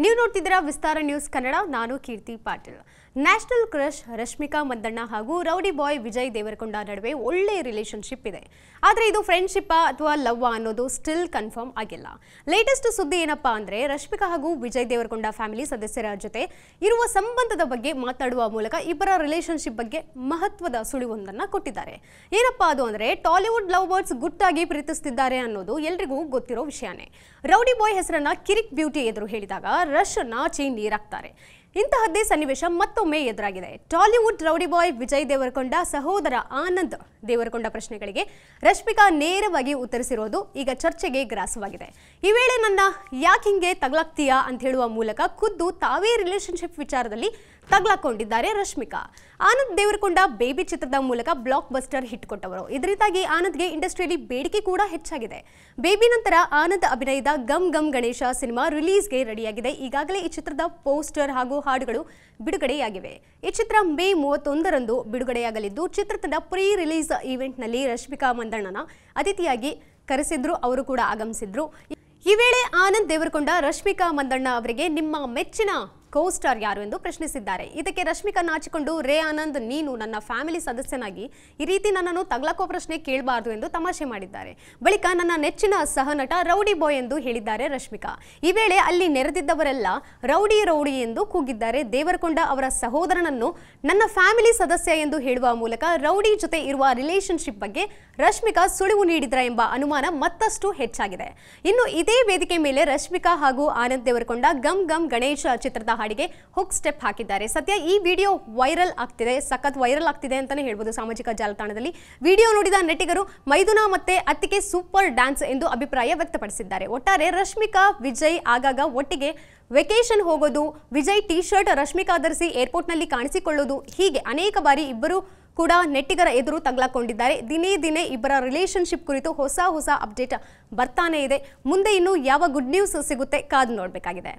ನೀವು ನೋಡ್ತಿದ್ದೀರಾ ವಿಸ್ತಾರ ನ್ಯೂಸ್ ಕನ್ನಡ. ನಾನು ಕೀರ್ತಿ ಪಾಟೀಲ್. ನ್ಯಾಷನಲ್ ಕ್ರಶ್ ರಶ್ಮಿಕಾ ಮಂದಣ್ಣ ಹಾಗೂ ರೌಡಿ ಬಾಯ್ ವಿಜಯ್ ದೇವರಕೊಂಡ ನಡುವೆ ಒಳ್ಳೆ ರಿಲೇಶನ್ಶಿಪ್ ಇದೆ. ಆದರೆ ಇದು ಫ್ರೆಂಡ್ಶಿಪ್ ಅಥವಾ ಲವ್ ಅನ್ನೋದು ಸ್ಟಿಲ್ ಕನ್ಫರ್ಮ್ ಆಗಿಲ್ಲ. ಲೇಟೆಸ್ಟ್ ಸುದ್ದಿ ಏನಪ್ಪಾ ಅಂದ್ರೆ, ರಶ್ಮಿಕಾ ಹಾಗೂ ವಿಜಯ್ ದೇವರಕೊಂಡ ಫ್ಯಾಮಿಲಿ ಸದಸ್ಯರ ಜೊತೆ ಇರುವ ಸಂಬಂಧದ ಬಗ್ಗೆ ಮಾತನಾಡುವ ಮೂಲಕ ಇಬ್ಬರ ರಿಲೇಶನ್ಶಿಪ್ ಬಗ್ಗೆ ಮಹತ್ವದ ಸುಳಿವೊಂದನ್ನು ಕೊಟ್ಟಿದ್ದಾರೆ. ಏನಪ್ಪಾ ಅದು ಅಂದ್ರೆ, ಟಾಲಿವುಡ್ ಲವ್ ಬರ್ಡ್ಸ್ ಗುಟ್ಟಾಗಿ ಪ್ರೀತಿಸುತ್ತಿದ್ದಾರೆ ಅನ್ನೋದು ಎಲ್ರಿಗೂ ಗೊತ್ತಿರೋ ವಿಷಯನೇ. ರೌಡಿ ಬಾಯ್ ಹೆಸರನ್ನ ಕಿರಿಕ್ ಬ್ಯೂಟಿ ಎದುರು ಹೇಳಿದಾಗ ರಶ್ ನಾಚಿ ನೀರಾಗ್ತಾರೆ. ಇಂತಹದ್ದೇ ಸನ್ನಿವೇಶ ಮತ್ತೊಮ್ಮೆ ಎದುರಾಗಿದೆ. ಟಾಲಿವುಡ್ ರೌಡಿ ಬಾಯ್ ವಿಜಯ್ ದೇವರಕೊಂಡ ಸಹೋದರ ಆನಂದ್ ದೇವರಕೊಂಡ ಪ್ರಶ್ನೆಗಳಿಗೆ ರಶ್ಮಿಕಾ ನೇರವಾಗಿ ಉತ್ತರಿಸಿರೋದು ಈಗ ಚರ್ಚೆಗೆ ಗ್ರಾಸವಾಗಿದೆ. ಈ ವೇಳೆ ನನ್ನ ಯಾಕೆ ಹಿಂಗೆ ತಗ್ಲಾಗ್ತೀಯಾ ಅಂತ ಹೇಳುವ ಮೂಲಕ ಖುದ್ದು ತಾವೇ ರಿಲೇಶನ್ಶಿಪ್ ವಿಚಾರದಲ್ಲಿ ತಗ್ಲಾಕೊಂಡಿದ್ದಾರೆ ರಶ್ಮಿಕಾ. ಆನಂದ್ ದೇವರಕೊಂಡ ಬೇಬಿ ಚಿತ್ರದ ಮೂಲಕ ಬ್ಲಾಕ್ ಬಸ್ಟರ್ ಹಿಟ್ ಕೊಟ್ಟವರು. ಇದರಿಂದಾಗಿ ಆನಂದ್ಗೆ ಇಂಡಸ್ಟ್ರಿಯಲ್ಲಿ ಬೇಡಿಕೆ ಕೂಡ ಹೆಚ್ಚಾಗಿದೆ. ಬೇಬಿ ನಂತರ ಆನಂದ್ ಅಭಿನಯದ ಗಮ್ ಗಮ್ ಗಣೇಶ ಸಿನಿಮಾ ರಿಲೀಸ್ಗೆ ರೆಡಿಯಾಗಿದೆ. ಈಗಾಗಲೇ ಈ ಚಿತ್ರದ ಪೋಸ್ಟರ್ ಹಾಗೂ ಹಾಡುಗಳು ಬಿಡುಗಡೆಯಾಗಿವೆ. ಈ ಚಿತ್ರ ಮೇ 31ರಂದು ಬಿಡುಗಡೆಯಾಗಲಿದ್ದು, ಚಿತ್ರತಂಡ ಪ್ರೀ ರಿಲೀಸ್ ಈವೆಂಟ್ನಲ್ಲಿ ರಶ್ಮಿಕಾ ಮಂದಣ್ಣನ ಅತಿಥಿಯಾಗಿ ಕರೆಸಿದ್ರು. ಅವರು ಕೂಡ ಆಗಮಿಸಿದ್ರು. ಈ ವೇಳೆ ಆನಂದ್ ದೇವರಕೊಂಡ ರಶ್ಮಿಕಾ ಮಂದಣ್ಣ ಅವರಿಗೆ ನಿಮ್ಮ ಮೆಚ್ಚಿನ ಕೋಸ್ಟಾರ್ ಯಾರು ಎಂದು ಪ್ರಶ್ನಿಸಿದ್ದಾರೆ. ಇದಕ್ಕೆ ರಶ್ಮಿಕಾ ನಾಚಿಕೊಂಡು, ರೇ ಆನಂದ್, ನೀನು ನನ್ನ ಫ್ಯಾಮಿಲಿ ಸದಸ್ಯನಾಗಿ ಈ ರೀತಿ ನನ್ನನ್ನು ತಗ್ಲಾಕೋ ಪ್ರಶ್ನೆ ಕೇಳಬಾರ್ದು ಎಂದು ತಮಾಷೆ ಮಾಡಿದ್ದಾರೆ. ಬಳಿಕ ನನ್ನ ನೆಚ್ಚಿನ ಸಹನಟ ರೌಡಿ ಬಾಯ್ ಎಂದು ಹೇಳಿದ್ದಾರೆ ರಶ್ಮಿಕಾ. ಈ ವೇಳೆ ಅಲ್ಲಿ ನೆರೆದಿದ್ದವರೆಲ್ಲ ರೌಡಿ ರೌಡಿ ಎಂದು ಕೂಗಿದ್ದಾರೆ. ದೇವರಕೊಂಡ ಅವರ ಸಹೋದರನನ್ನು ನನ್ನ ಫ್ಯಾಮಿಲಿ ಸದಸ್ಯ ಎಂದು ಹೇಳುವ ಮೂಲಕ ರೌಡಿ ಜೊತೆ ಇರುವ ರಿಲೇಶನ್ಶಿಪ್ ಬಗ್ಗೆ ರಶ್ಮಿಕಾ ಸುಳಿವು ನೀಡಿದ್ರ ಎಂಬ ಅನುಮಾನ ಮತ್ತಷ್ಟು ಹೆಚ್ಚಾಗಿದೆ. ಇನ್ನು ಇದೇ ವೇದಿಕೆ ಮೇಲೆ ರಶ್ಮಿಕಾ ಹಾಗೂ ಆನಂದ್ ದೇವರಕೊಂಡ ಗಮ್ ಗಮ್ ಗಣೇಶ ಚಿತ್ರದ ಹಾಡಿಗೆ ಹುಕ್ ಸ್ಟೆಪ್ ಹಾಕಿದ್ದಾರೆ. ಸದ್ಯ ಈ ವಿಡಿಯೋ ವೈರಲ್ ಆಗ್ತಿದೆ, ಸಖತ್ ವೈರಲ್ ಆಗ್ತಿದೆ ಅಂತಾನೆ ಹೇಳ್ಬೋದು ಸಾಮಾಜಿಕ ಜಾಲತಾಣದಲ್ಲಿ. ವಿಡಿಯೋ ನೋಡಿದ ನೆಟ್ಟಿಗರು ಮೈದುನಾ ಮತ್ತೆ ಅತ್ತಿಗೆ ಸೂಪರ್ ಡ್ಯಾನ್ಸ್ ಎಂದು ಅಭಿಪ್ರಾಯ ವ್ಯಕ್ತಪಡಿಸಿದ್ದಾರೆ. ಒಟ್ಟಾರೆ ರಶ್ಮಿಕಾ ವಿಜಯ್ ಆಗಾಗ ಒಟ್ಟಿಗೆ ವೆಕೇಶನ್ ಹೋಗೋದು, ವಿಜಯ್ ಟಿ ಶರ್ಟ್ ರಶ್ಮಿಕಾ ಧರಿಸಿ ಏರ್ಪೋರ್ಟ್ನಲ್ಲಿ ಕಾಣಿಸಿಕೊಳ್ಳೋದು, ಹೀಗೆ ಅನೇಕ ಬಾರಿ ಇಬ್ಬರು ಕೂಡ ನೆಟ್ಟಿಗರ ಎದುರು ತಗ್ಲಾಕೊಂಡಿದ್ದಾರೆ. ದಿನೇ ದಿನೇ ಇಬ್ಬರ ರಿಲೇಶನ್ಶಿಪ್ ಕುರಿತು ಹೊಸ ಅಪ್ಡೇಟ್ ಬರ್ತಾನೆ ಇದೆ. ಮುಂದೆ ಇನ್ನು ಯಾವ ಗುಡ್ ನ್ಯೂಸ್ ಸಿಗುತ್ತೆ ಕಾದು ನೋಡಬೇಕಾಗಿದೆ.